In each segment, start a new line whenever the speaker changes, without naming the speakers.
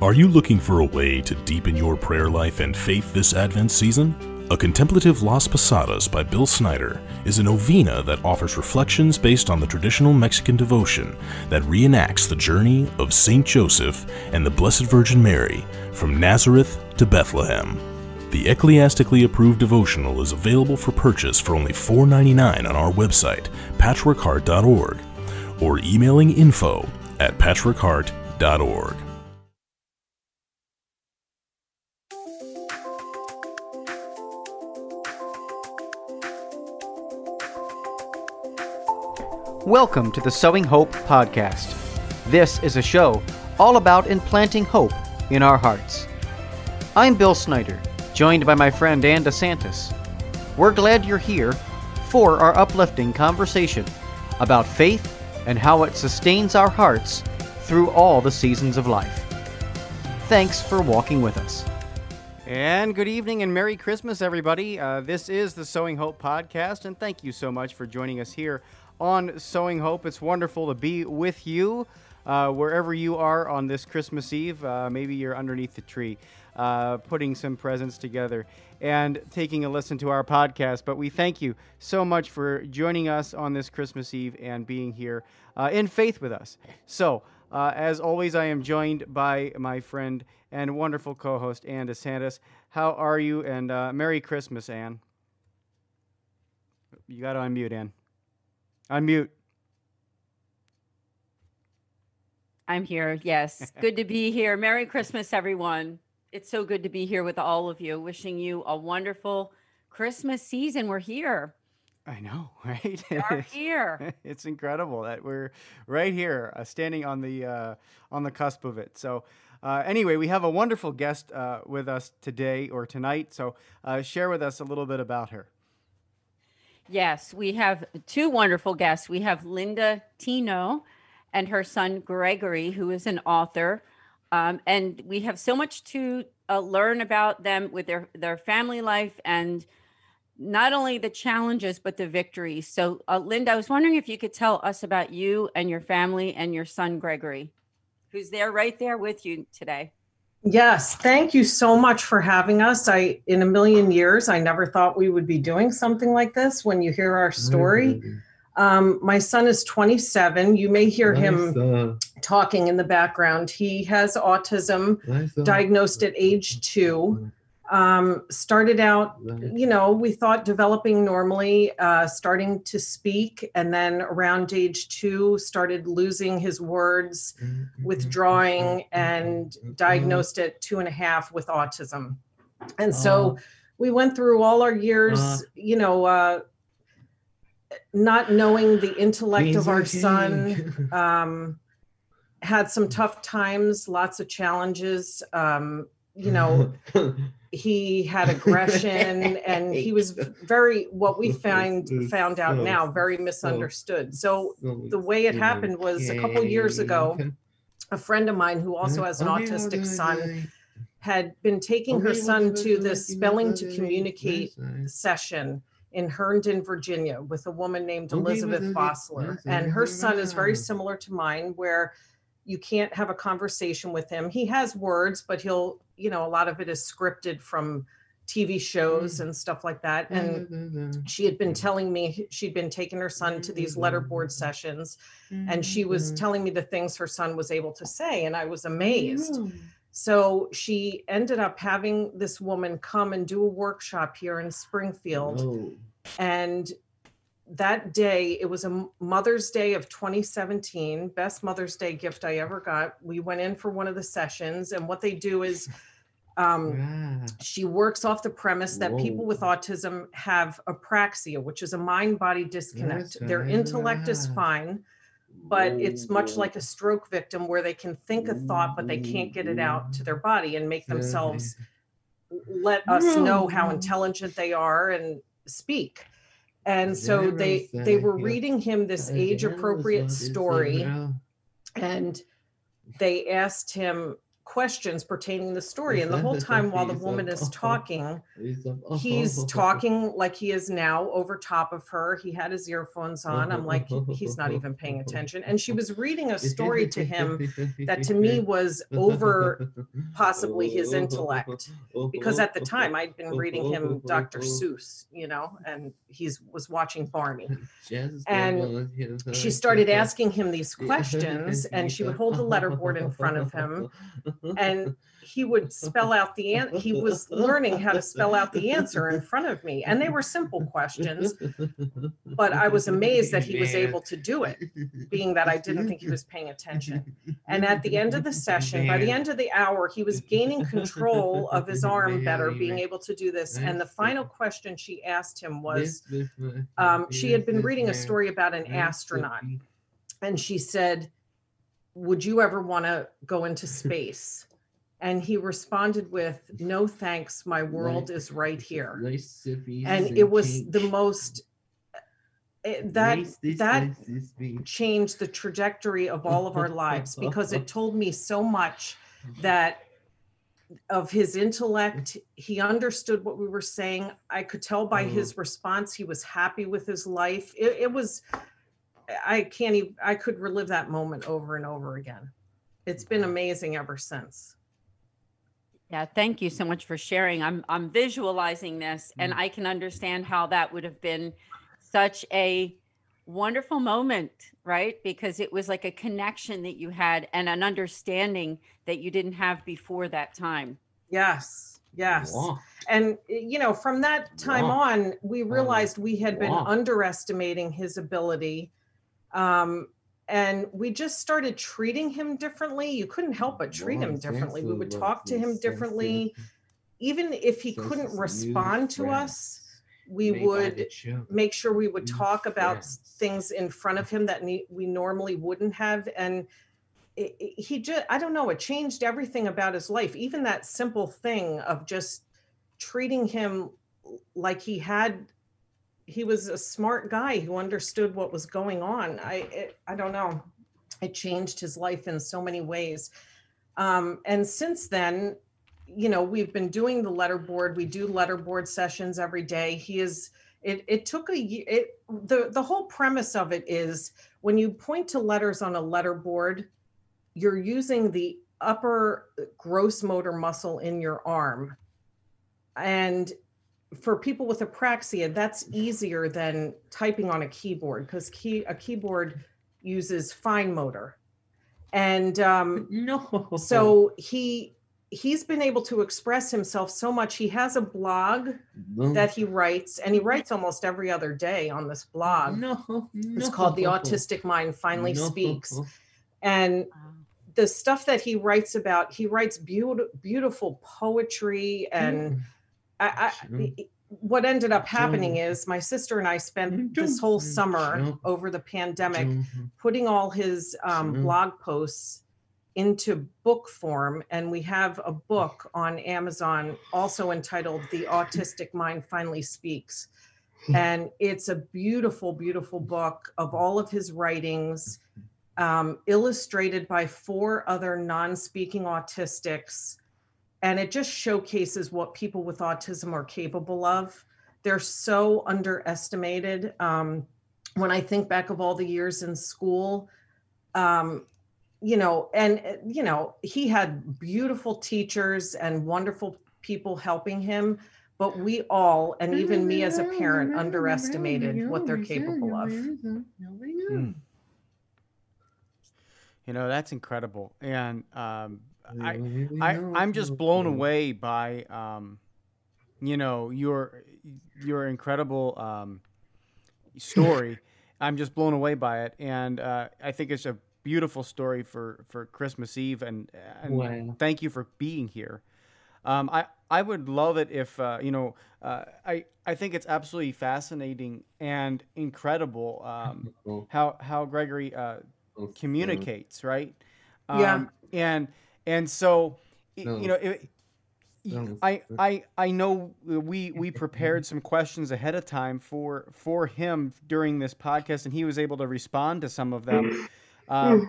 Are you looking for a way to deepen your prayer life and faith this Advent season? A Contemplative Las Posadas by Bill Snyder is a novena that offers reflections based on the traditional Mexican devotion that reenacts the journey of Saint Joseph and the Blessed Virgin Mary from Nazareth to Bethlehem. The ecclesiastically approved devotional is available for purchase for only $4.99 on our website, patchworkheart.org, or emailing info@patchworkheart.org.
Welcome to the Sowing Hope podcast. This is a show all about implanting hope in our hearts. I'm Bill Snyder, joined by my friend Ann DeSantis. We're glad you're here for our uplifting conversation about faith and how it sustains our hearts through all the seasons of life. Thanks for walking with us. And good evening and Merry Christmas, everybody. This is the Sowing Hope podcast, and thank you so much for joining us here on Sowing Hope. It's wonderful to be with you wherever you are on this Christmas Eve. Maybe you're underneath the tree, putting some presents together and taking a listen to our podcast. But we thank you so much for joining us on this Christmas Eve and being here in faith with us. So, as always, I am joined by my friend and wonderful co-host, Ann DeSantis. How are you? And Merry Christmas, Ann. You got to unmute, Ann. Unmute.
I'm here, yes. Good to be here. Merry Christmas, everyone. It's so good to be here with all of you. Wishing you a wonderful Christmas season. We're here.
I know, right?
We are here.
It's incredible that we're right here, standing on the cusp of it. So anyway, we have a wonderful guest with us today or tonight. So share with us a little bit about her.
Yes, we have two wonderful guests. We have Linda Tino and her son Gregory, who is an author. And we have so much to learn about them with their family life and not only the challenges, but the victories. So Linda, I was wondering if you could tell us about you and your family and your son Gregory, who's right there with you today.
Yes, thank you so much for having us. In a million years, I never thought we would be doing something like this when you hear our story. My son is 27. You may hear him talking in the background. He has autism, diagnosed at age 2. Started out, we thought developing normally, starting to speak. And then around age 2, started losing his words, withdrawing, and diagnosed at 2.5 with autism. And so we went through all our years, not knowing the intellect of our son, had some tough times, lots of challenges, he had aggression and he was very, what we found out now, very misunderstood. So the way it happened was a couple years ago, a friend of mine who also has an autistic son had been taking her son to this Spelling to Communicate session in Herndon, Virginia, with a woman named Elizabeth Fossler. And her son is very similar to mine, where you can't have a conversation with him. He has words, but he'll, a lot of it is scripted from TV shows and stuff like that. And she had been telling me she'd been taking her son to these letterboard sessions, and she was telling me the things her son was able to say, and I was amazed. So she ended up having this woman come and do a workshop here in Springfield. And that day, it was a Mother's Day of 2017, best Mother's Day gift I ever got. We went in for one of the sessions, and what they do is she works off the premise that people with autism have apraxia, which is a mind-body disconnect. Their intellect is fine, but it's much like a stroke victim, where they can think a thought, but they can't get it out to their body and make themselves let us know how intelligent they are and speak. And so they were reading him this age-appropriate story, and they asked him, questions pertaining to the story. And the whole time while the woman is talking, he's talking like he is now over top of her. He had his earphones on. I'm like, he's not even paying attention. And she was reading a story to him that to me was over possibly his intellect, because at the time I'd been reading him Dr. Seuss, you know, and he was watching Barney. And she started asking him these questions, and she would hold the letterboard in front of him, and he would spell out the answer. He was learning how to spell out the answer in front of me. And they were simple questions, but I was amazed that he was able to do it, being that I didn't think he was paying attention. And at the end of the session, by the end of the hour, he was gaining control of his arm better, being able to do this. And the final question she asked him was, she had been reading a story about an astronaut. And she said, would you ever want to go into space? And he responded with, no, thanks. My world is right here. And it was the most, that changed the trajectory of all of our lives, because it told me so much that of his intellect. He understood what we were saying. I could tell by his response, he was happy with his life. It was, I could relive that moment over and over again. It's been amazing ever since.
Yeah, thank you so much for sharing. I'm visualizing this, and I can understand how that would have been such a wonderful moment, right? Because it was like a connection that you had and an understanding that you didn't have before that time.
Yes. Wow. And, you know, from that time on, we realized we had been underestimating his ability. And we just started treating him differently. You couldn't help but treat him differently. We would talk to him differently. Even if he couldn't respond to us, we would make sure we would talk about things in front of him that we normally wouldn't have. And he just, I don't know, it changed everything about his life. Even that simple thing of just treating him like he was a smart guy who understood what was going on. I don't know. It changed his life in so many ways. And since then, you know, we've been doing the letterboard. We do letterboard sessions every day. It took a year. The whole premise of it is when you point to letters on a letterboard, you're using the upper gross motor muscle in your arm. And for people with apraxia, that's easier than typing on a keyboard, because a keyboard uses fine motor. And so he's been able to express himself so much. He has a blog that he writes, and he writes almost every other day on this blog. It's called The Autistic Mind Finally Speaks. And the stuff that he writes about, he writes beautiful poetry. And what ended up happening is my sister and I spent this whole summer over the pandemic putting all his blog posts into book form. And we have a book on Amazon also entitled The Autistic Mind Finally Speaks. And it's a beautiful, beautiful book of all of his writings, illustrated by 4 other non-speaking autistics. And it just showcases what people with autism are capable of. They're so underestimated. When I think back of all the years in school, you know, he had beautiful teachers and wonderful people helping him, but we all, and even me as a parent, underestimated what they're capable of.
You know, that's incredible. And I'm just blown away by, you know, your incredible story. I'm just blown away by it. And I think it's a beautiful story for Christmas Eve. And thank you for being here. I would love it if, you know, I think it's absolutely fascinating and incredible how Gregory communicates, right? And so, you know, I know we prepared some questions ahead of time for him during this podcast, and he was able to respond to some of them. Can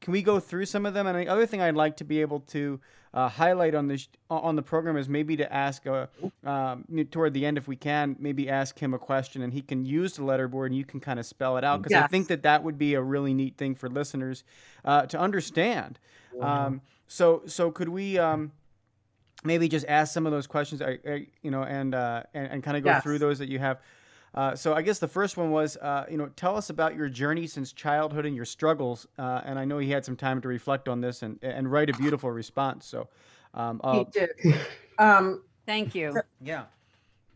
we go through some of them? And the other thing I'd like to be able to highlight on the program is maybe to ask toward the end, if we can, maybe ask him a question, and he can use the letterboard and you can kind of spell it out, because I think that would be a really neat thing for listeners to understand. Wow. So could we maybe just ask some of those questions, and kind of go through those that you have. So I guess the first one was, tell us about your journey since childhood and your struggles. And I know he had some time to reflect on this and write a beautiful response. So
he did.
Thank you.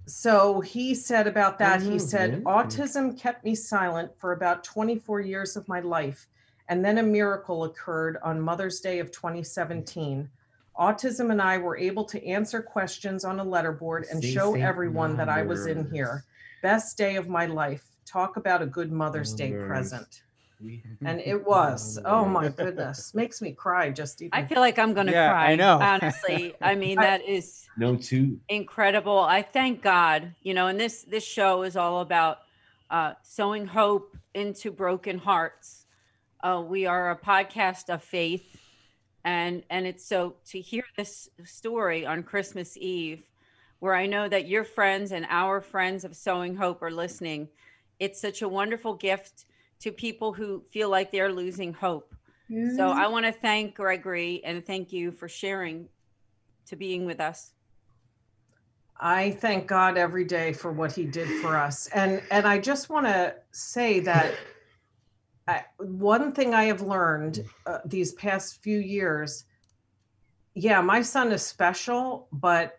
So he said about that, he said, autism kept me silent for about 24 years of my life. And then a miracle occurred on Mother's Day of 2017. Autism and I were able to answer questions on a letterboard and show everyone that I was in here. Best day of my life. Talk about a good Mother's Day present. And it was. Oh my goodness. Makes me cry just even.
I feel like I'm going to cry.
I know.
Honestly. I mean, that is incredible. I thank God, and this show is all about sowing hope into broken hearts. We are a podcast of faith, and it's so to hear this story on Christmas Eve, where I know that your friends and our friends of Sowing Hope are listening. It's such a wonderful gift to people who feel like they're losing hope. Mm-hmm. So I want to thank Gregory and thank you for sharing, to being with us.
I thank God every day for what he did for us. And I just want to say that one thing I have learned these past few years, my son is special, but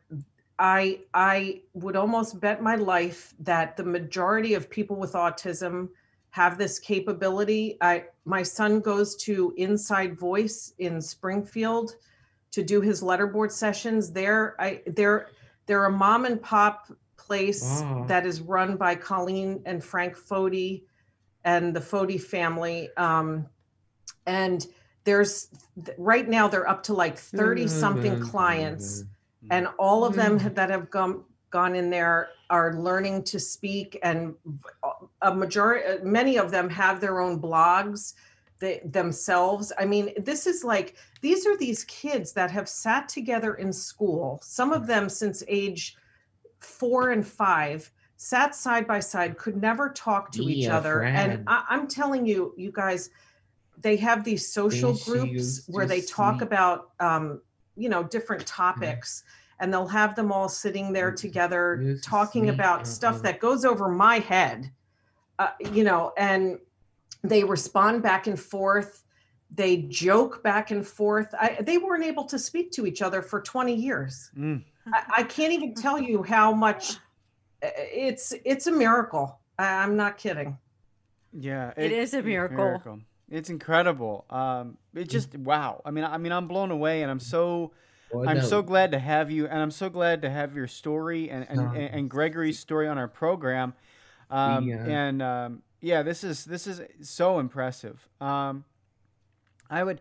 I would almost bet my life that the majority of people with autism have this capability. My son goes to Inside Voice in Springfield to do his letterboard sessions. They're a mom and pop place that is run by Colleen and Frank Foti and the Foti family. And right now they're up to like 30 something clients. And all of them that have gone in there are learning to speak, and many of them have their own blogs themselves. I mean, these are these kids that have sat together in school, some of them since age 4 and 5, sat side by side, could never talk to each other. And I'm telling you, you guys, they have these social groups where they talk about different topics, and they'll have them all sitting there together talking about stuff that goes over my head, and they respond back and forth. They joke back and forth. They weren't able to speak to each other for 20 years. I can't even tell you how much it's a miracle. I'm not kidding.
Yeah,
it is a miracle.
It's incredible. It's just wow. I mean, I'm blown away, and I'm so glad to have you, and I'm so glad to have your story and Gregory's story on our program. This is so impressive. I would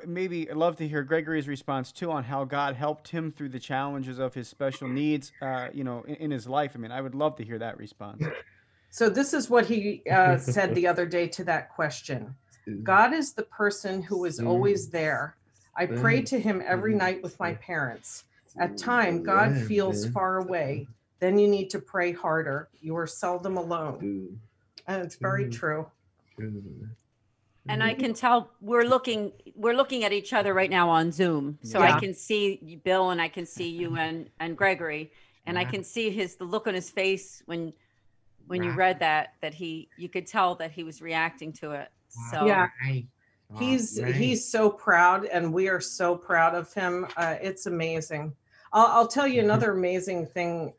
maybe love to hear Gregory's response too on how God helped him through the challenges of his special needs, in his life. I mean, I would love to hear that response.
So this is what he said the other day to that question. God is the person who is always there. I pray to him every night with my parents. At times, God feels far away. Then you need to pray harder. You are seldom alone. And it's very true.
And I can tell we're looking at each other right now on Zoom. So I can see Bill, and I can see you and Gregory, and I can see the look on his face when you read that you could tell that he was reacting to it. So he's so proud, and we are so proud of him. It's amazing. I'll tell you another amazing thing,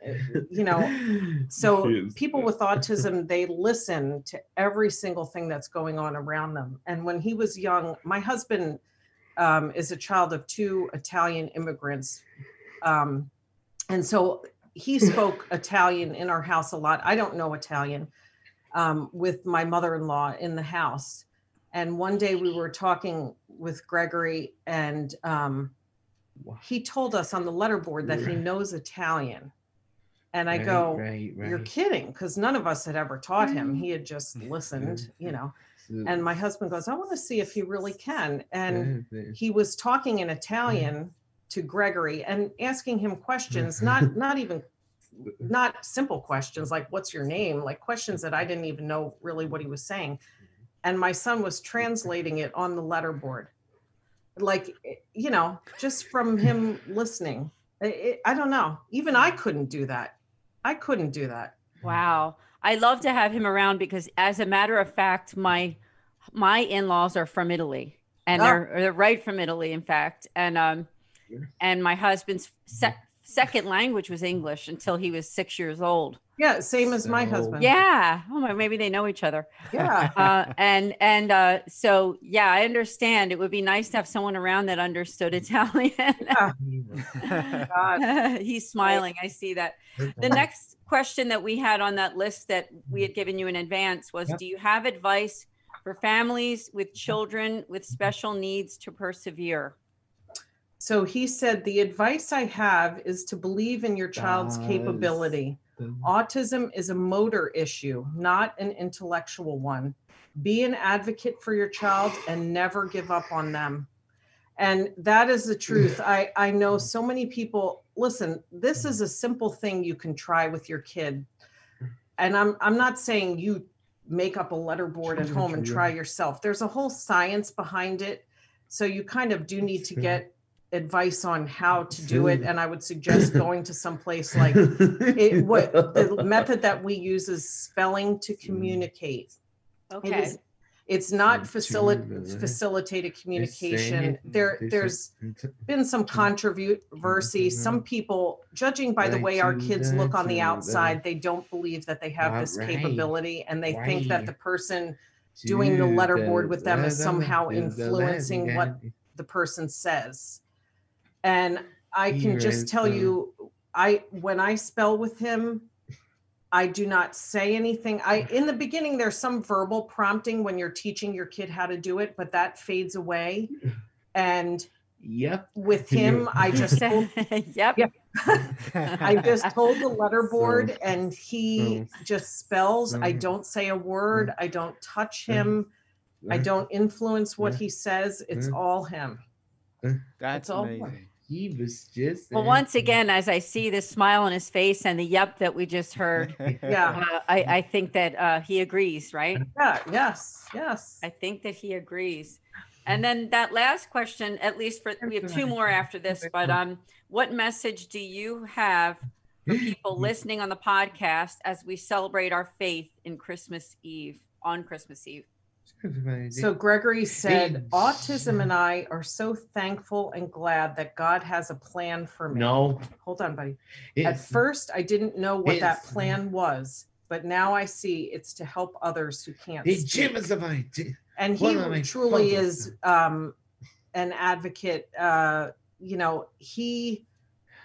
so people with autism, they listen to every single thing that's going on around them. And when he was young, my husband is a child of 2 Italian immigrants. And so he spoke Italian in our house a lot. I don't know Italian, with my mother-in-law in the house. And one day we were talking with Gregory, and he told us on the letterboard that he knows Italian.
And I go, you're kidding, because none of us had ever taught him. He had just listened, you know. And my husband goes, I want to see if he really can. And he was talking in Italian to Gregory and asking him questions, not simple questions like, what's your name? Like questions that I didn't even know really what he was saying. And my son was translating it on the letterboard. Like, you know, just from him listening. I don't know. Even I couldn't do that.
Wow. I love to have him around because, as a matter of fact, my in-laws are from Italy, and they're right from Italy, in fact. And my husband's second language was English until he was 6 years old.
Yeah, same as my husband.
Yeah. Oh my, maybe they know each other.
Yeah.
So yeah, I understand. It would be nice to have someone around that understood Italian.
Yeah. God.
He's smiling. I see that. The next question that we had on that list that we had given you in advance was, do you have advice for families with children with special needs to persevere?
So he said, the advice I have is to believe in your child's capability. Autism is a motor issue, not an intellectual one. Be an advocate for your child and never give up on them. And that is the truth. I know so many people, listen, this is a simple thing you can try with your kid. And I'm not saying you make up a letterboard at home and try yourself. There's a whole science behind it. So you kind of do need to get advice on how to do it, and I would suggest going to some place like what the method that we use is spelling to communicate.
Okay.
It's not facilitated communication. There's been some controversy. Some people, judging by the way our kids look on the outside, they don't believe that they have this capability, and they think that the person doing the letterboard with them is somehow influencing what the person says. And I can just tell you, when I spell with him, I do not say anything. In the beginning, there's some verbal prompting when you're teaching your kid how to do it, but that fades away. And with him, I just told, I just told the letterboard, and he just spells. I don't say a word. I don't touch him. I don't influence what he says. It's all him.
That's amazing.
Him.
He was just
well, once again, as I see the smile on his face and the yep that we just heard, I think that he agrees, right?
Yeah. Yes.
I think that he agrees. And then that last question, at least we have two more after this, but what message do you have for people listening on the podcast as we celebrate our faith on Christmas Eve?
So Gregory said, autism and I are so thankful and glad that God has a plan for me.
No.
Hold on, buddy. At first, I didn't know what that plan was, but now I see it's to help others who can't speak. And he truly is an advocate.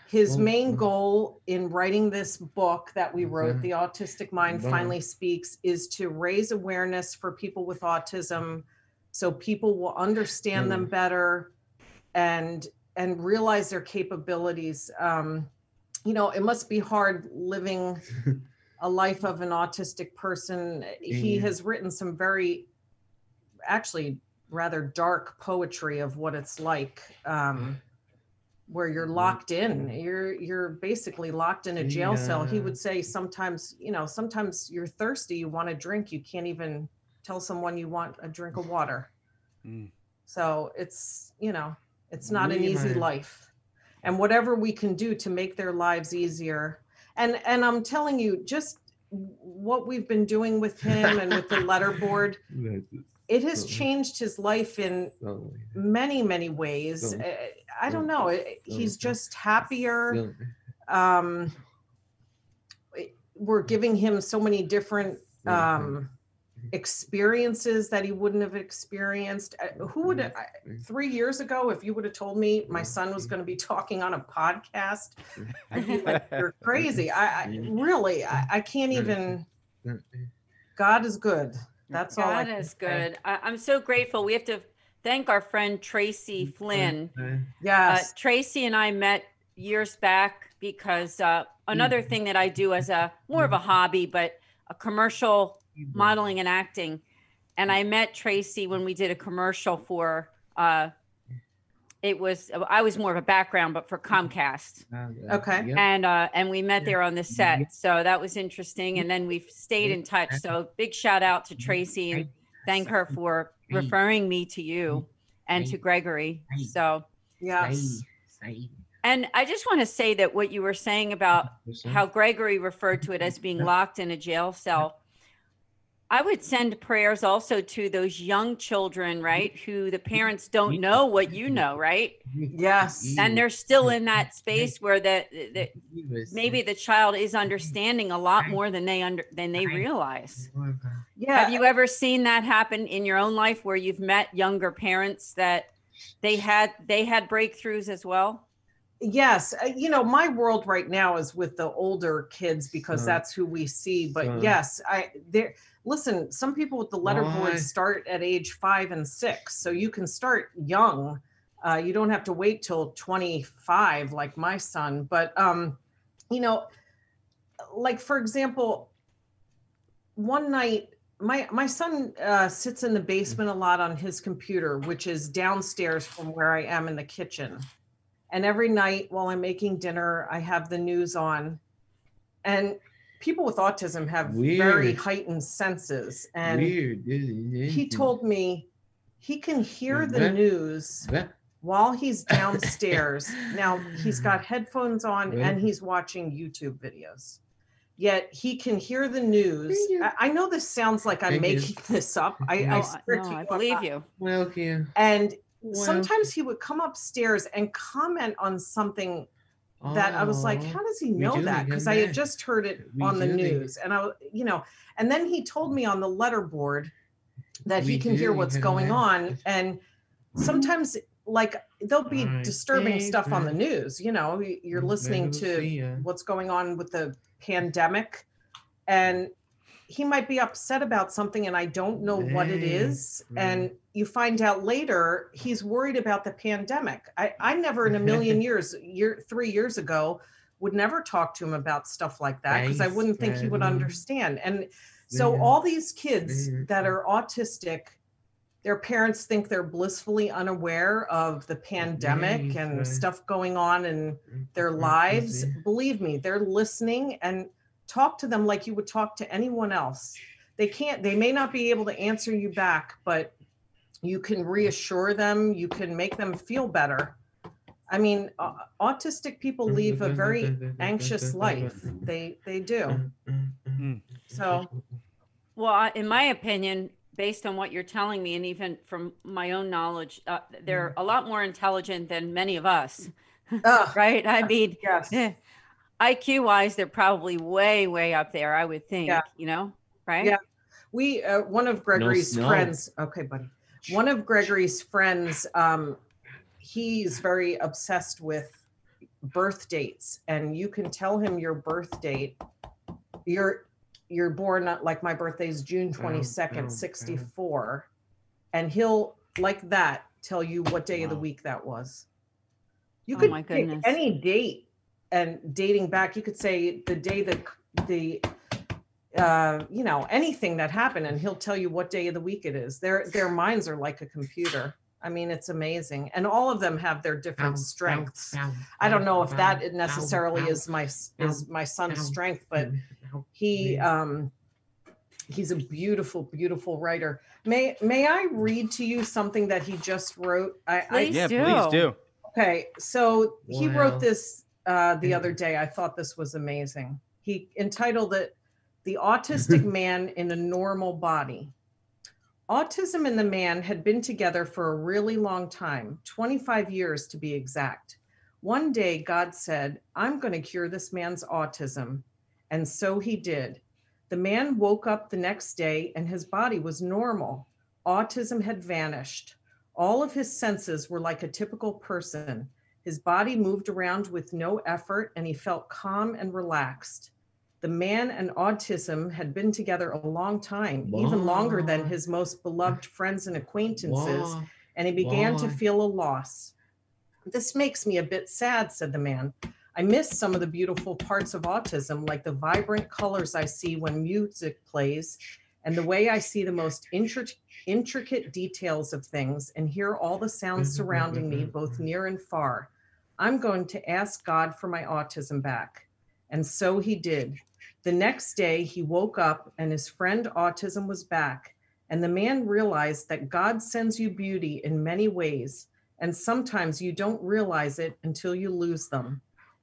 His main goal in writing this book that we wrote, The Autistic Mind Finally Speaks, is to raise awareness for people with autism so people will understand them better and realize their capabilities. It must be hard living a life of an autistic person. He has written some rather dark poetry of what it's like. Where you're locked in, you're basically locked in a jail cell. He would say sometimes you're thirsty, you want a drink, you can't even tell someone you want a drink of water. So it's not an easy life. And whatever we can do to make their lives easier. And I'm telling you, just what we've been doing with him and with the letterboard, it has changed his life in many, many ways. I don't know. He's just happier. We're giving him so many different experiences that he wouldn't have experienced. Who would 3 years ago, if you would have told me my son was going to be talking on a podcast, I'd be like, you're crazy. I can't even. God is good. That's all.
God is good. I'm so grateful. We have to thank our friend Tracy Flynn.
Yes.
Tracy and I met years back because another thing that I do as a more of a hobby, but a commercial modeling and acting. And I met Tracy when we did a commercial for I was more of a background, but for Comcast.
Okay.
And we met there on the set. So that was interesting. And then we've stayed in touch. So big shout out to Tracy and thank her for referring me to you and to Gregory. So
yes.
And I just want to say that what you were saying about how Gregory referred to it as being locked in a jail cell, I would send prayers also to those young children, right? Who the parents don't know what you know, right?
Yes.
And they're still in that space where maybe the child is understanding a lot more than they realize.
Yeah.
Have you ever seen that happen in your own life where you've met younger parents that they had breakthroughs as well?
Yes. My world right now is with the older kids because that's who we see. But yes, listen, some people with the letterboard start at age 5 and 6. So you can start young. You don't have to wait till 25 like my son. But, like, for example, one night, my son sits in the basement a lot on his computer, which is downstairs from where I am in the kitchen. And every night while I'm making dinner, I have the news on. And people with autism have very heightened senses. And he told me he can hear the news while he's downstairs. Now, he's got headphones on and he's watching YouTube videos. Yet he can hear the news. I know this sounds like I'm making this up.
I believe you.
And sometimes he would come upstairs and comment on something that I was like, how does he know that? Because I had just heard it on the news. And and then he told me on the letterboard that he can hear what's going on. And sometimes, like, there'll be disturbing stuff on the news. You're listening to what's going on with the pandemic, and he might be upset about something and I don't know what it is. And you find out later he's worried about the pandemic. I never in a million years, 3 years ago, would never talk to him about stuff like that because I wouldn't think he would understand. And so all these kids that are autistic, their parents think they're blissfully unaware of the pandemic and stuff going on in their lives. Believe me, they're listening, and talk to them like you would talk to anyone else. They may not be able to answer you back, but you can reassure them, you can make them feel better. I mean, autistic people lead a very anxious life. They do. So,
well, in my opinion, based on what you're telling me, and even from my own knowledge, they're a lot more intelligent than many of us, right? I mean,
yes.
IQ wise, they're probably way, way up there, I would think, right?
Yeah. We, one of Gregory's friends, okay, buddy. One of Gregory's friends, he's very obsessed with birth dates, and you can tell him your birth date. You're born, like my birthday is June 22nd, 64. And he'll, like that, tell you what day of the week that was. You could pick any date. And dating back, you could say the day that anything that happened, and he'll tell you what day of the week it is. Their minds are like a computer. I mean, it's amazing. And all of them have their different strengths. I don't know if that necessarily is my son's strength, but he's a beautiful, beautiful writer. May I read to you something that he just wrote?
Please do.
Okay, so he wrote this the other day. I thought this was amazing. He entitled it, "The Autistic Man in a Normal Body." Autism and the man had been together for a really long time, 25 years to be exact. One day, God said, "I'm going to cure this man's autism." And so he did. The man woke up the next day and his body was normal. Autism had vanished. All of his senses were like a typical person. His body moved around with no effort, and he felt calm and relaxed. The man and autism had been together a long time, even longer than his most beloved friends and acquaintances, and he began to feel a loss. This makes me a bit sad, said the man. I miss some of the beautiful parts of autism, like the vibrant colors I see when music plays, and the way I see the most intricate details of things and hear all the sounds surrounding me, both near and far. I'm going to ask God for my autism back. And so he did. The next day, he woke up and his friend autism was back. And the man realized that God sends you beauty in many ways. And sometimes you don't realize it until you lose them.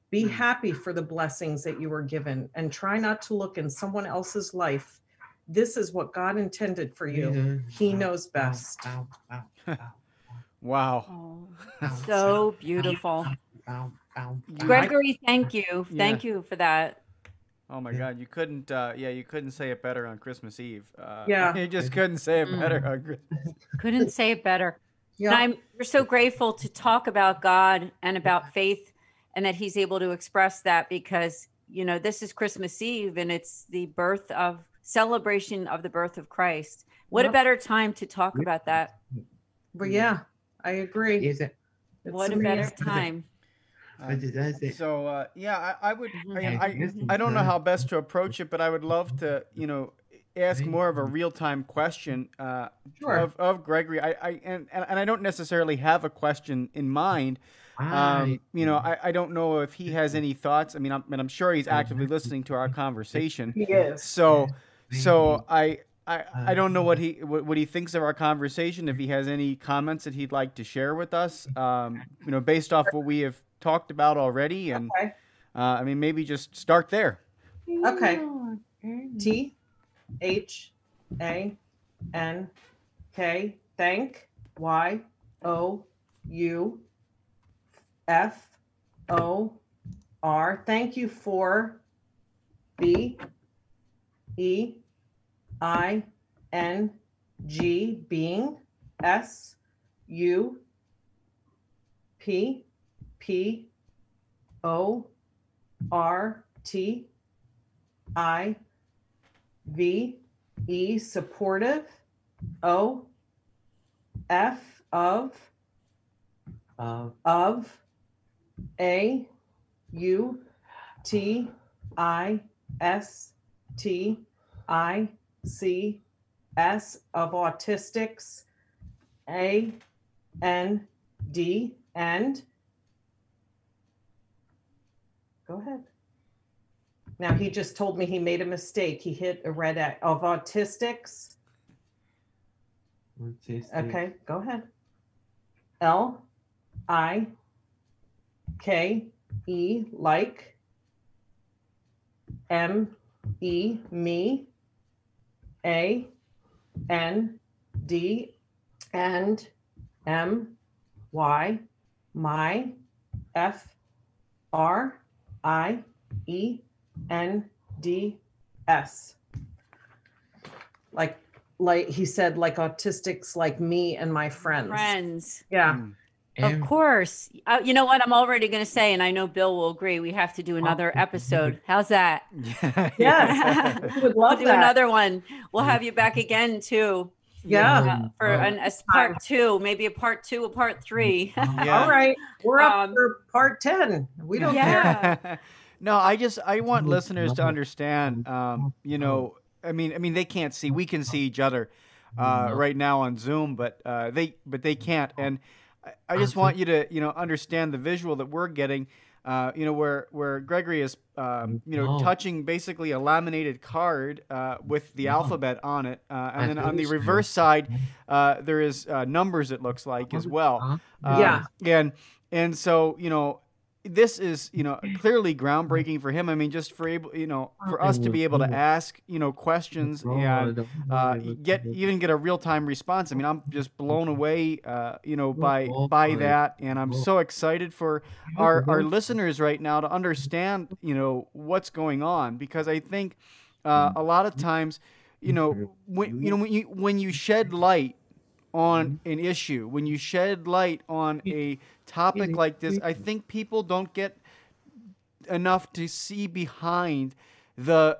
Be happy for the blessings that you were given and try not to look in someone else's life. This is what God intended for you. He knows best.
Wow.
Oh, so beautiful. Gregory, thank you. Thank you for that.
Oh my God, you couldn't say it better on Christmas Eve.
Yeah.
You just couldn't say it better on Christmas.
Couldn't say it better.
Yeah.
And we're so grateful to talk about God and about faith, and that he's able to express that, because, you know, this is Christmas Eve and it's the celebration of the birth of Christ. What a better time to talk about that.
But yeah, I agree.
Is it?
What a better time.
So I would. I don't know how best to approach it, but I would love to, ask more of a real-time question of Gregory. And I don't necessarily have a question in mind. I don't know if he has any thoughts. I mean, I'm sure he's actively listening to our conversation.
He is.
So I don't know what he thinks of our conversation. If he has any comments that he'd like to share with us, based off what we have talked about already, and maybe just start there.
Okay. THANK, thank, YOUFOR. Thank you for BEING, being, SUPPORTIVE, supportive, OF, of, AUTISTICS, of autistics, AND, and go ahead. Now he just told me he made a mistake. He hit a red X of autistics. Okay, go ahead. LIKE, like, ME, me, AND, and, MY, my, FRIENDS. Like he said, like autistics, like me and my friends. Yeah.
Of course. You know what? I'm already going to say, and I know Bill will agree, we have to do another episode. How's that?
Yes. We would love
we'll do another one. We'll have you back again too.
Yeah.
For a part 2, maybe a part 2, a part 3.
Yeah.
All right. We're up for part 10. We don't care.
No, I want listeners to understand, they can't see, we can see each other right now on Zoom, but they can't. And I just want you to, understand the visual that we're getting, where Gregory is, touching basically a laminated card with the alphabet on it. And then on the reverse side, there is numbers, it looks like, as well. And so, this is, clearly groundbreaking for him. I mean, just for us to be able to ask, questions and get a real-time response. I mean, I'm just blown away, by that, and I'm so excited for our listeners right now to understand, what's going on, because I think a lot of times, when you shed light on an issue, when you shed light on a topic like this, I think people don't get enough to see behind the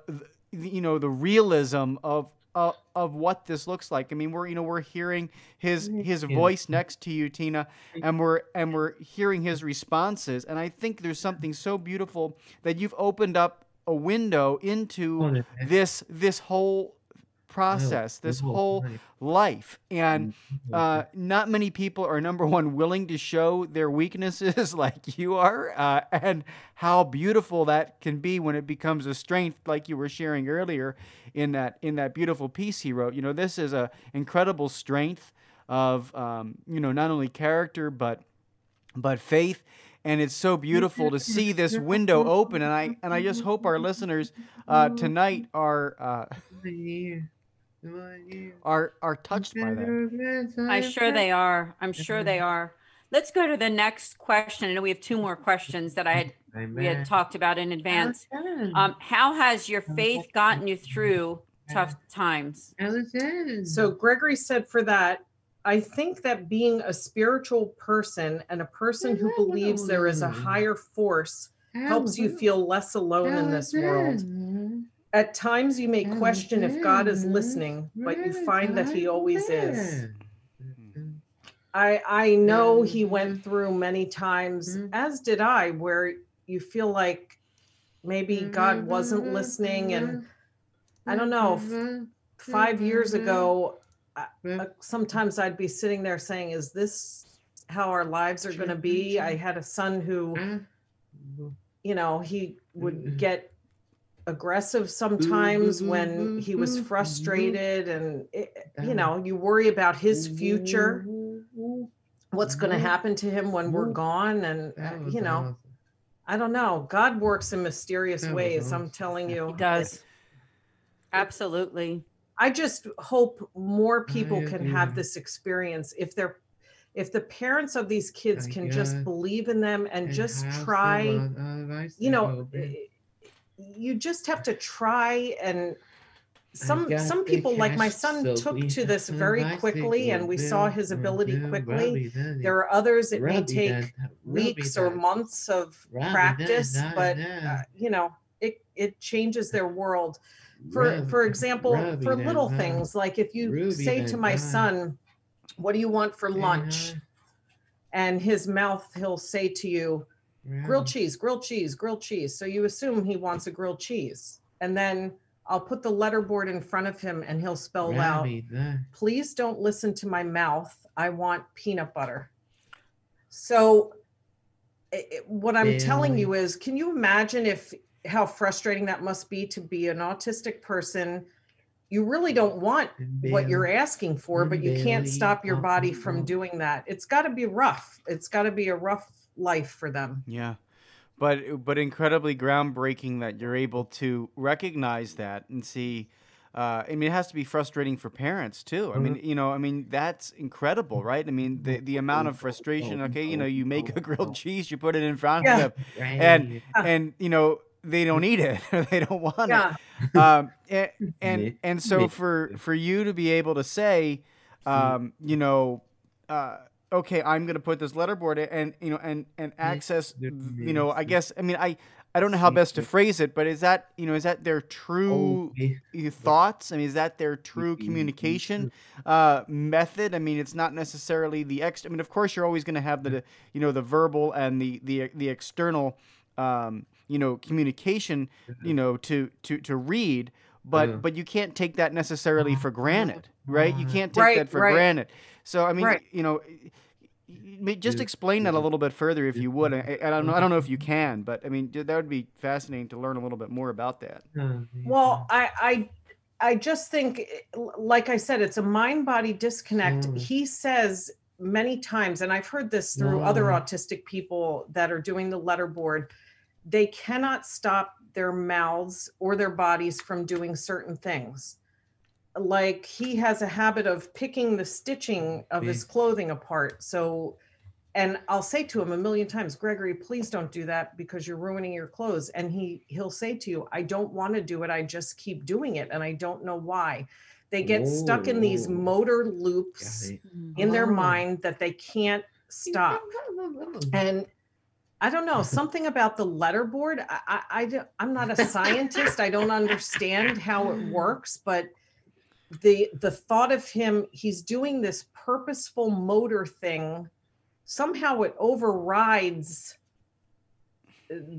realism of of what this looks like. I mean, we're hearing his voice next to you, Tina, and we're hearing his responses. And I think there's something so beautiful that you've opened up a window into this whole process, this whole life. And not many people are, number one, willing to show their weaknesses like you are, and how beautiful that can be when it becomes a strength, like you were sharing earlier in that beautiful piece he wrote. This is a incredible strength of not only character but faith. And it's so beautiful to see this window open, and I just hope our listeners tonight are touched by that.
I'm sure they are. I'm sure they are. Let's go to the next question. I know we have 2 more questions that we had talked about in advance. How has your faith gotten you through tough times?
So Gregory said for that, I think that being a spiritual person and a person who believes there is a higher force helps you feel less alone in this world. At times you may question if God is listening, but you find that he always is. I know he went through many times, as did I, where you feel like maybe God wasn't listening. And I don't know, 5 years ago, sometimes I'd be sitting there saying, is this how our lives are going to be? I had a son who, he would get aggressive sometimes when he was frustrated, and you worry about his future, what's going to happen to him when we're gone. And I don't know, God works in mysterious ways, I'm telling you.
He does. Absolutely.
I just hope more people can have this experience. If the parents of these kids can just believe in them and just try, you just have to try. And some people, like my son, took to this very quickly, and we saw his ability quickly. There are others, it may take weeks or months of practice, but it changes their world. For example, for little things, like if you say to my son, what do you want for lunch? And his mouth, he'll say to you, grilled cheese, grilled cheese, grilled cheese. So you assume he wants a grilled cheese. And then I'll put the letterboard in front of him and he'll spell out, please don't listen to my mouth. I want peanut butter. So what I'm telling you is, can you imagine how frustrating that must be to be an autistic person? You really don't want what you're asking for, but you can't stop your body from doing that. It's got to be rough. It's got to be a rough life for them.
Yeah. But incredibly groundbreaking that you're able to recognize that and see. It has to be frustrating for parents too. I mean, that's incredible, right? I mean, the amount of frustration. Okay, you make a grilled cheese, you put it in front of them, and they don't eat it or they don't want it. And so for you to be able to say, okay, I'm going to put this letterboard and access, I guess, I don't know how best to phrase it, but is that their true thoughts? I mean, is that their true communication method? I mean, it's not necessarily the of course you're always going to have the verbal and the external, communication, to read, but you can't take that necessarily for granted, right? You can't take that for granted. So, I mean, just explain that a little bit further if you would. I don't know if you can, but I mean, that would be fascinating to learn a little bit more about that.
Well, I just think, like I said, it's a mind-body disconnect. He says many times, and I've heard this through other autistic people that are doing the letterboard, they cannot stop their mouths or their bodies from doing certain things. Like he has a habit of picking the stitching of his clothing apart. So, and I'll say to him a million times, Gregory, please don't do that because you're ruining your clothes. And he'll say to you, I don't want to do it. I just keep doing it. And I don't know why. They get stuck in these motor loops in their mind that they can't stop. And I don't know, something about the letterboard. I'm not a scientist. I don't understand how it works, but the thought of him, he's doing this purposeful motor thing, somehow it overrides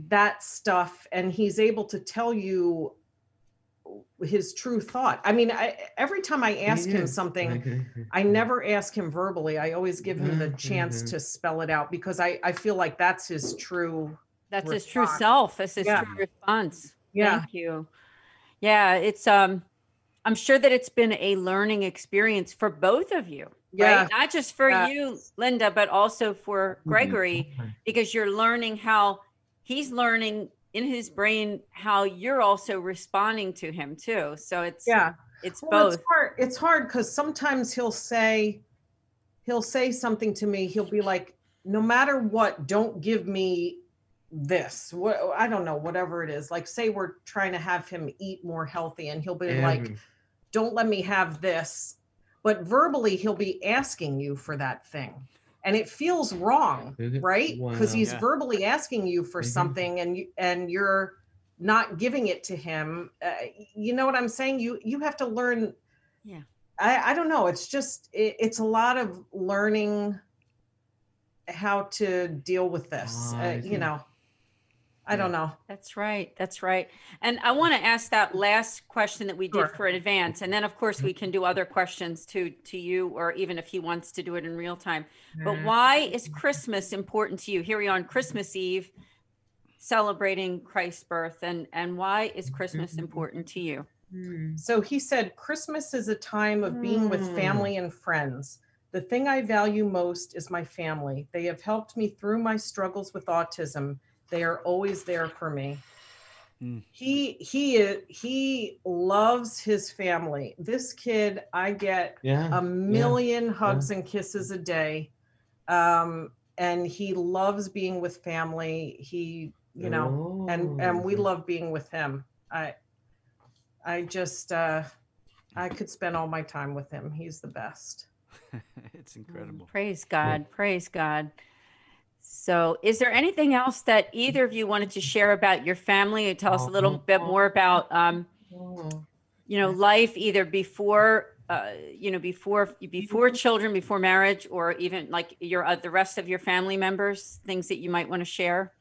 that stuff, and he's able to tell you his true thought. I mean, every time I ask him something, I never ask him verbally. I always give him the chance to spell it out, because I feel like that's his true
That's
response.
his true self. That's his true response.
Yeah.
Thank you. Yeah, it's I'm sure that it's been a learning experience for both of you, right? Not just for you, Linda, but also for Gregory, because you're learning how he's learning in his brain how you're also responding to him too. So it's both.
It's hard because sometimes he'll say something to me. He'll be like, no matter what, don't give me this. What, I don't know, whatever it is. Like, say we're trying to have him eat more healthy, and he'll be like, don't let me have this. But verbally, he'll be asking you for that thing. And it feels wrong, right? Because he's verbally asking you for something, and you're not giving it to him. You know what I'm saying? You have to learn.
Yeah.
I don't know. It's just, it's a lot of learning how to deal with this. You know, I don't know.
That's right. That's right. And I want to ask that last question that we did for advance. And then of course we can do other questions to you, or even if he wants to do it in real time. But why is Christmas important to you? Here we are on Christmas Eve, celebrating Christ's birth. And why is Christmas important to you?
So he said, Christmas is a time of being with family and friends. The thing I value most is my family. They have helped me through my struggles with autism. They are always there for me. He loves his family. This kid, I get a million hugs and kisses a day. And he loves being with family. He, you know, and we love being with him. I just, I could spend all my time with him. He's the best.
It's incredible.
Praise God. Praise God. So is there anything else that either of you wanted to share about your family, and tell us a little bit more about, you know, life either before, you know, before children, before marriage, or even like the rest of your family members, things that you might want to share?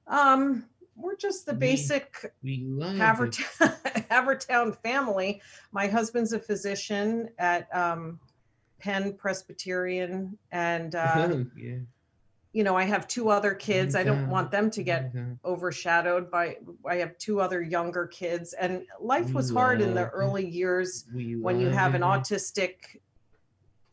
We're just the basic Havertown family. My husband's a physician at Penn Presbyterian, and you know, I have two other kids. I don't want them to get overshadowed by, I have two other younger kids, and life was hard in the early years when you have an autistic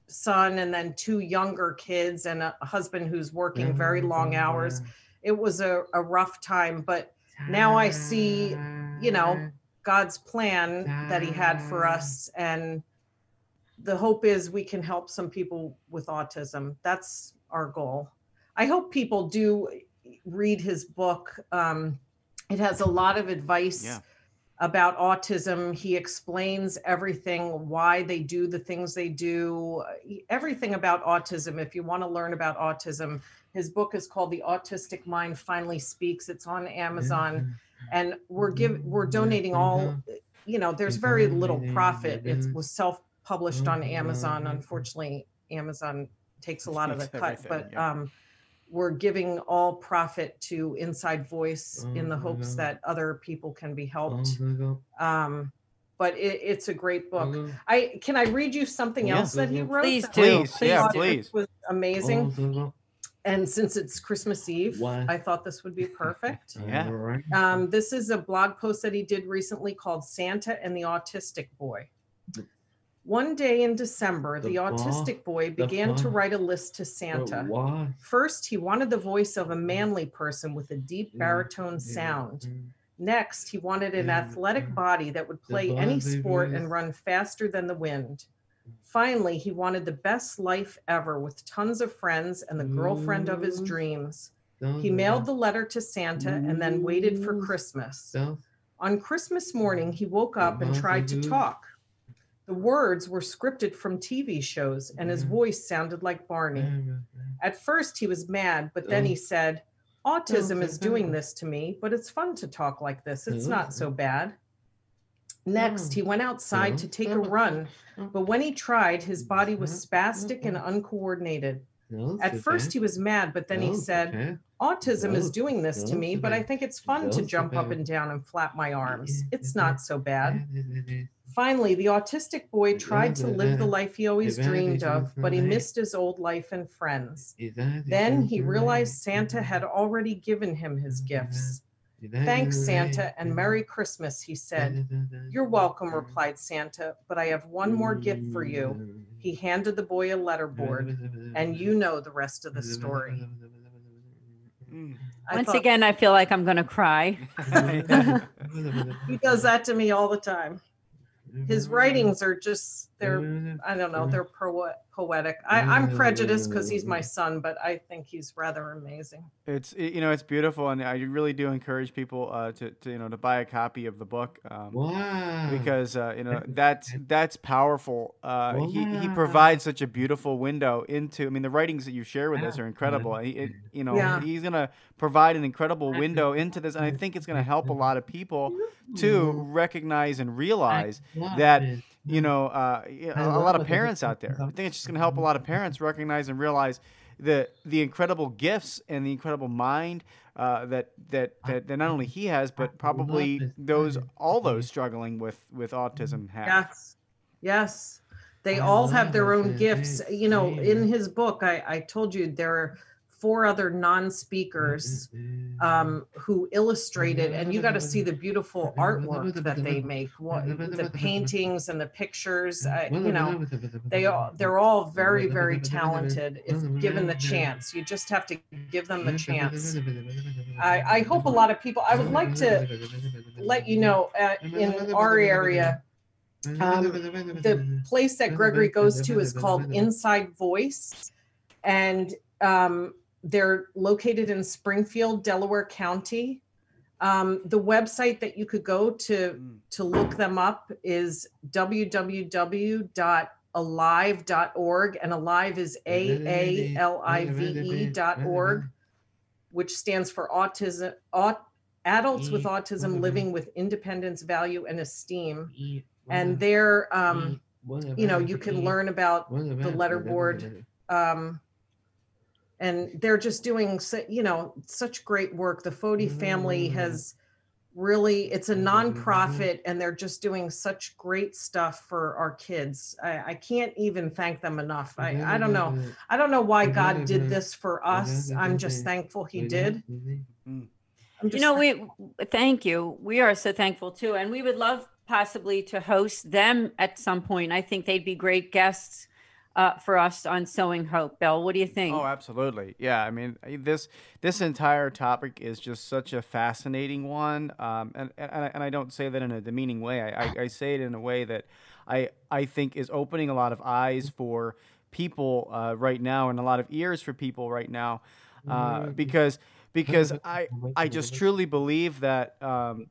son and then two younger kids and a husband who's working very long hours. It was a rough time, but now I see, you know, God's plan that he had for us. And the hope is we can help some people with autism. That's our goal. I hope people do read his book. It has a lot of advice about autism. He explains everything, why they do the things they do, everything about autism. If you want to learn about autism, his book is called The Autistic Mind Finally Speaks. It's on Amazon, and we're donating all, you know, there's very little profit. It was self-published on Amazon. Unfortunately, Amazon takes a lot of the cut, but we're giving all profit to Inside Voice in the hopes that other people can be helped. But it's a great book. Can I read you something else that he wrote?
Please do.
Please.
It was amazing. And since it's Christmas Eve, I thought this would be perfect. This is a blog post that he did recently called Santa and the Autistic Boy. One day in December, the autistic boy began to write a list to Santa. First, he wanted the voice of a manly person with a deep baritone sound. Next, he wanted an athletic body that would play any sport and run faster than the wind. Finally, he wanted the best life ever with tons of friends and the girlfriend of his dreams. He mailed the letter to Santa and then waited for Christmas. On Christmas morning, he woke up and tried to talk. The words were scripted from TV shows, and his voice sounded like Barney. At first, he was mad, but then he said, autism is doing this to me, but it's fun to talk like this. It's not so bad. Next, he went outside to take a run, but when he tried, his body was spastic and uncoordinated. At first, he was mad, but then he said, autism is doing this to me, but I think it's fun to jump up and down and flap my arms. It's not so bad. Finally, the autistic boy tried to live the life he always dreamed of, but he missed his old life and friends. Then he realized Santa had already given him his gifts. Thanks, Santa, and Merry Christmas, he said. You're welcome, replied Santa, but I have one more gift for you. He handed the boy a letterboard, and you know the rest of the story.
Once again, I feel like I'm going to cry.
He does that to me all the time. His writings are just, I don't know, they're poetic. I'm prejudiced because he's my son, but I think he's rather amazing.
It's beautiful, and I really do encourage people to buy a copy of the book, because that's powerful. He provides such a beautiful window into. I mean, the writings that you share with us are incredible. He's gonna provide an incredible window into this, and I think it's gonna help a lot of people to recognize and realize that. A lot of parents out there. I think it's just going to help a lot of parents recognize and realize the incredible gifts and the incredible mind that not only he has, but probably all those struggling with autism have.
Yes. They all have their own gifts. In his book, I told you there are 4 other non-speakers who illustrated, and you got to see the beautiful artwork that they make, the paintings and the pictures. They're all very, very talented if given the chance. You just have to give them the chance. I hope a lot of people, I would like to let you know, in our area, the place that Gregory goes to is called Inside Voice, and they're located in Springfield, Delaware County. The website that you could go to look them up is www.alive.org, and Alive is AALIVE.org, which stands for Autism, Adults with Autism Living with Independence, Value, and Esteem. And there, you can learn about the letterboard. And they're just doing, such great work. The Foti family has really, it's a nonprofit, and they're just doing such great stuff for our kids. I can't even thank them enough. I don't know. I don't know why God did this for us. I'm just thankful he did.
Thank you. We are so thankful too. And we would love possibly to host them at some point. I think they'd be great guests for us on Sowing Hope. Bill, what do you think?
Oh, absolutely. Yeah. I mean, this entire topic is just such a fascinating one. And I don't say that in a demeaning way. I say it in a way that I think is opening a lot of eyes for people right now, and a lot of ears for people right now, because I just truly believe that, the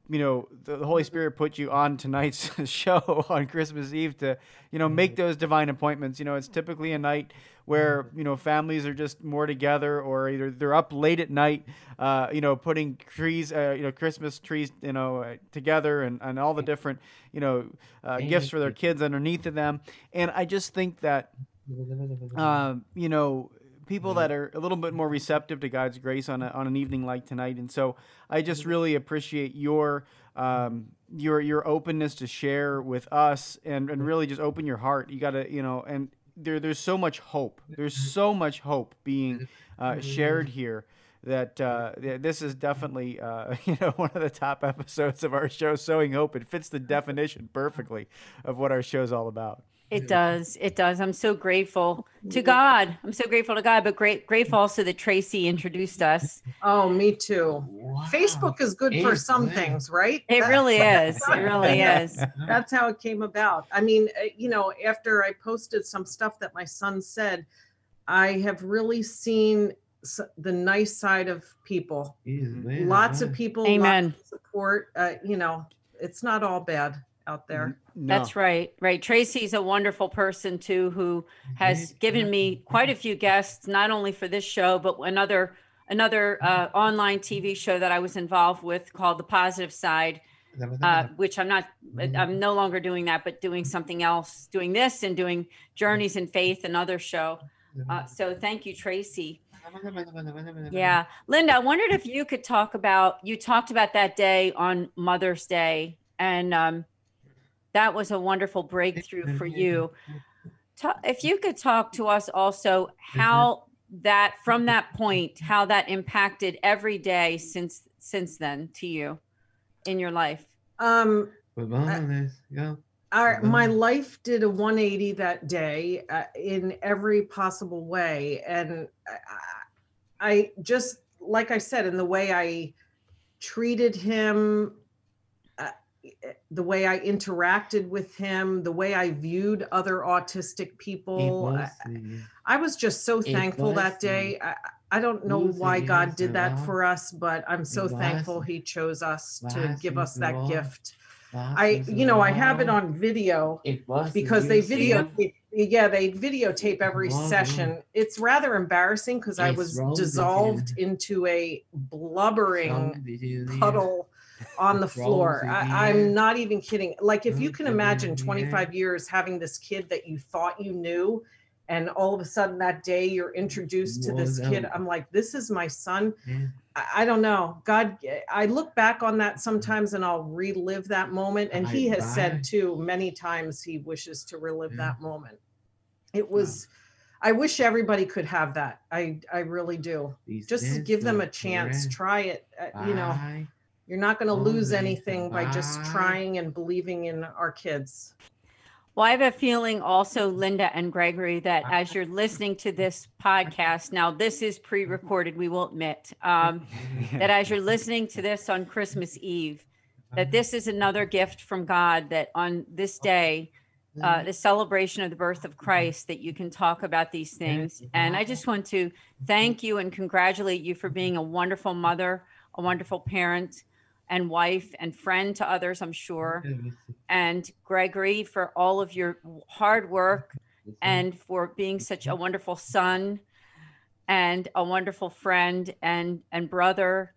Holy Spirit put you on tonight's show on Christmas Eve to, make those divine appointments. It's typically a night where, families are just more together, or either they're up late at night, putting trees, Christmas trees, together, and all the different, gifts for their kids underneath of them. And I just think that, people that are a little bit more receptive to God's grace on an evening like tonight. And so I just really appreciate your openness to share with us, and really just open your heart. You got to, and there's so much hope. There's so much hope being shared here that this is definitely, one of the top episodes of our show, Sowing Hope. It fits the definition perfectly of what our show's all about.
It does. It does. I'm so grateful to God. But grateful also that Tracy introduced us.
Oh, me too. Facebook is good for some things, right?
It really is. It really is.
That's how it came about. I mean, after I posted some stuff that my son said, I have really seen the nice side of people. Lots of people,
Amen.
Lots of support. It's not all bad out there.
No.
That's right. Right. Tracy's a wonderful person too, who has given me quite a few guests, not only for this show, but another online TV show that I was involved with called The Positive Side. which I'm no longer doing that, but doing something else, doing this and doing Journeys in Faith, another show. So thank you, Tracy. Yeah. Linda, I wondered if you could talked about that day on Mother's Day, and that was a wonderful breakthrough for you. If you could talk to us also how that, from that point, how that impacted every day since then to you in your life.
My life did a 180 that day in every possible way. And I just, like I said, in the way I treated him, the way I interacted with him, the way I viewed other autistic people, I was just so thankful that day. I don't know why God did that for us, but I'm so thankful he chose us to give us that gift. I have it on video because they videotape every session. It's rather embarrassing because I was dissolved into a blubbering puddle on the floor. I'm not even kidding. Like, if you can imagine 25 years having this kid that you thought you knew, and all of a sudden that day you're introduced to this kid, I'm like, this is my son. I don't know. God, I look back on that sometimes and I'll relive that moment. And he has said too, many times he wishes to relive that moment. It was, I wish everybody could have that. I really do. Just give them a chance. Try it. You're not going to lose anything by just trying and believing in our kids.
Well, I have a feeling also, Linda and Gregory, that as you're listening to this podcast, now this is pre-recorded, we will admit, that as you're listening to this on Christmas Eve, that this is another gift from God, that on this day, the celebration of the birth of Christ, that you can talk about these things. And I just want to thank you and congratulate you for being a wonderful mother, a wonderful parent, and wife and friend to others, I'm sure. And Gregory, for all of your hard work and for being such a wonderful son and a wonderful friend and brother,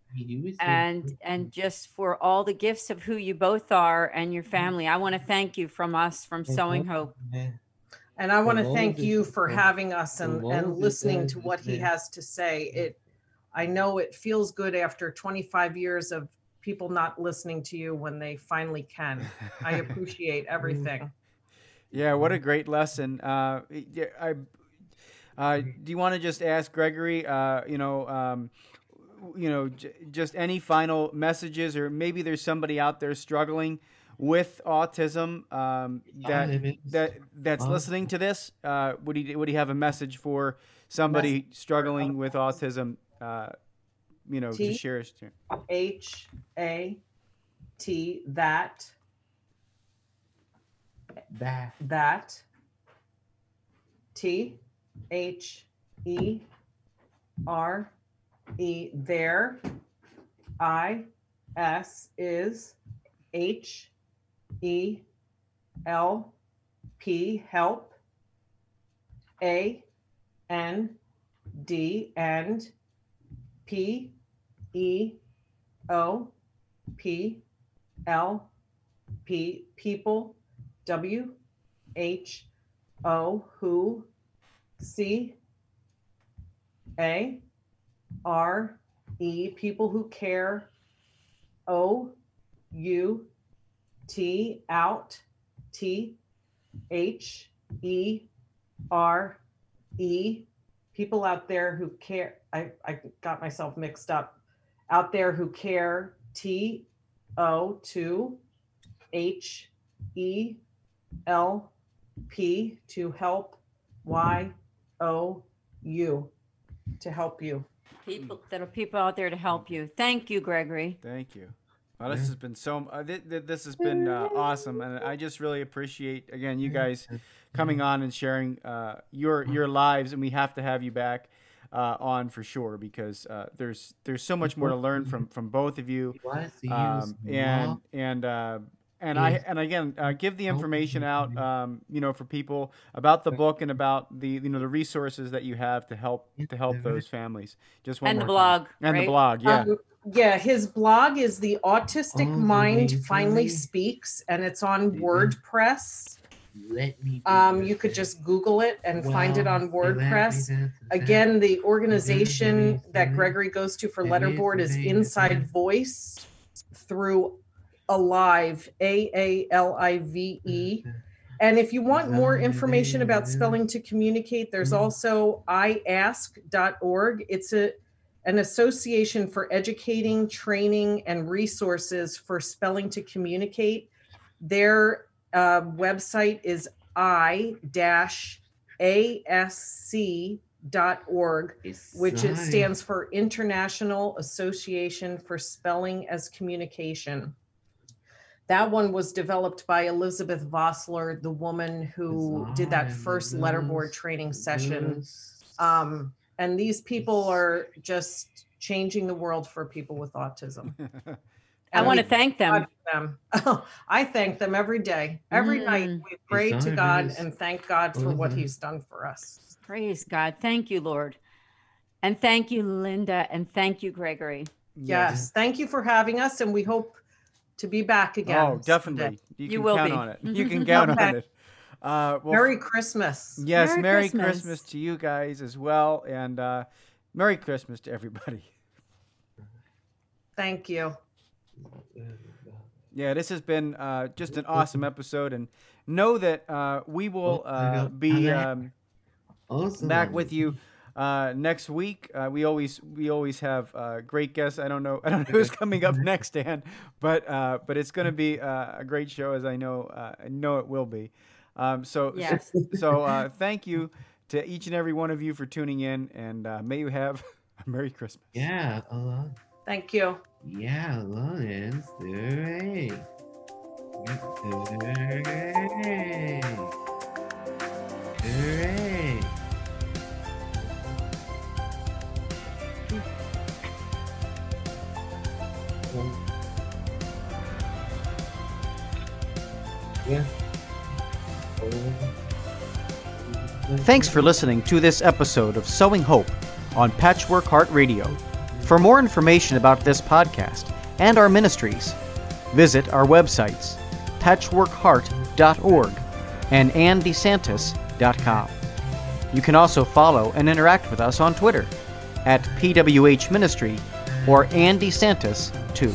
and just for all the gifts of who you both are and your family. I want to thank you from us, from Sowing Hope.
And I want to thank you for having us and listening to what he has to say. I know it feels good after 25 years of people not listening to you when they finally can. I appreciate everything.
Yeah, what a great lesson. Do you want to just ask Gregory, just any final messages, or maybe there's somebody out there struggling with autism that's listening to this? Would he have a message for somebody struggling with autism? To share his too.
HAT that THERE there IS is HELP help AND and PEOPLP people WHO who CARE people who care OUT out THERE people out there who care. I got myself mixed up. Out there who care. TO2 HELP to help YOU to help you.
People out there to help you. Thank you, Gregory.
Thank you. Well, this has been this has been awesome, and I just really appreciate, again, you guys coming on and sharing your lives, and we have to have you back on for sure, because there's so much more to learn from both of you, and And again, give the information out, for people about the book and about the the resources that you have to help those families. Just one
and
more
the blog,
time. And
right?
the blog, yeah.
His blog is The Autistic Mind Finally Speaks, and it's on WordPress. You could just Google it and find it on WordPress. Again, the organization that Gregory goes to for Letterboard is Inside Voice through Alive, AALIVE. And if you want more information about spelling to communicate, there's also iask.org. It's an association for educating, training, and resources for spelling to communicate. Their website is i-asc.org, which it stands for International Association for Spelling as Communication. That one was developed by Elizabeth Vossler, the woman who did that first letterboard training session. And these people are just changing the world for people with autism.
I want to thank them.
I thank them every day. Every night we pray to God and thank God for what he's done for us.
Praise God. Thank you, Lord. And thank you, Linda. And thank you, Gregory.
Yes. Thank you for having us. And we hope to be back again.
Oh, definitely.
Someday.
You can count on it. You can count on it.
Merry Christmas.
Yes, Merry Christmas to you guys as well. And Merry Christmas to everybody.
Thank you.
Yeah, this has been just an awesome episode, and know that we will be back with you next week. We always have great guests. I don't know who's coming up next, Dan, but it's going to be a great show, as I know it will be. So thank you to each and every one of you for tuning in, and may you have a Merry Christmas.
Yeah.
Thank you.
Yeah, Lawrence. Hooray. Hooray. Hooray. Yeah.
Thanks for listening to this episode of Sowing Hope on Patchwork Heart Radio. For more information about this podcast and our ministries, visit our websites, patchworkheart.org and andesantis.com. You can also follow and interact with us on Twitter at PWH Ministry or Andy Santis 2.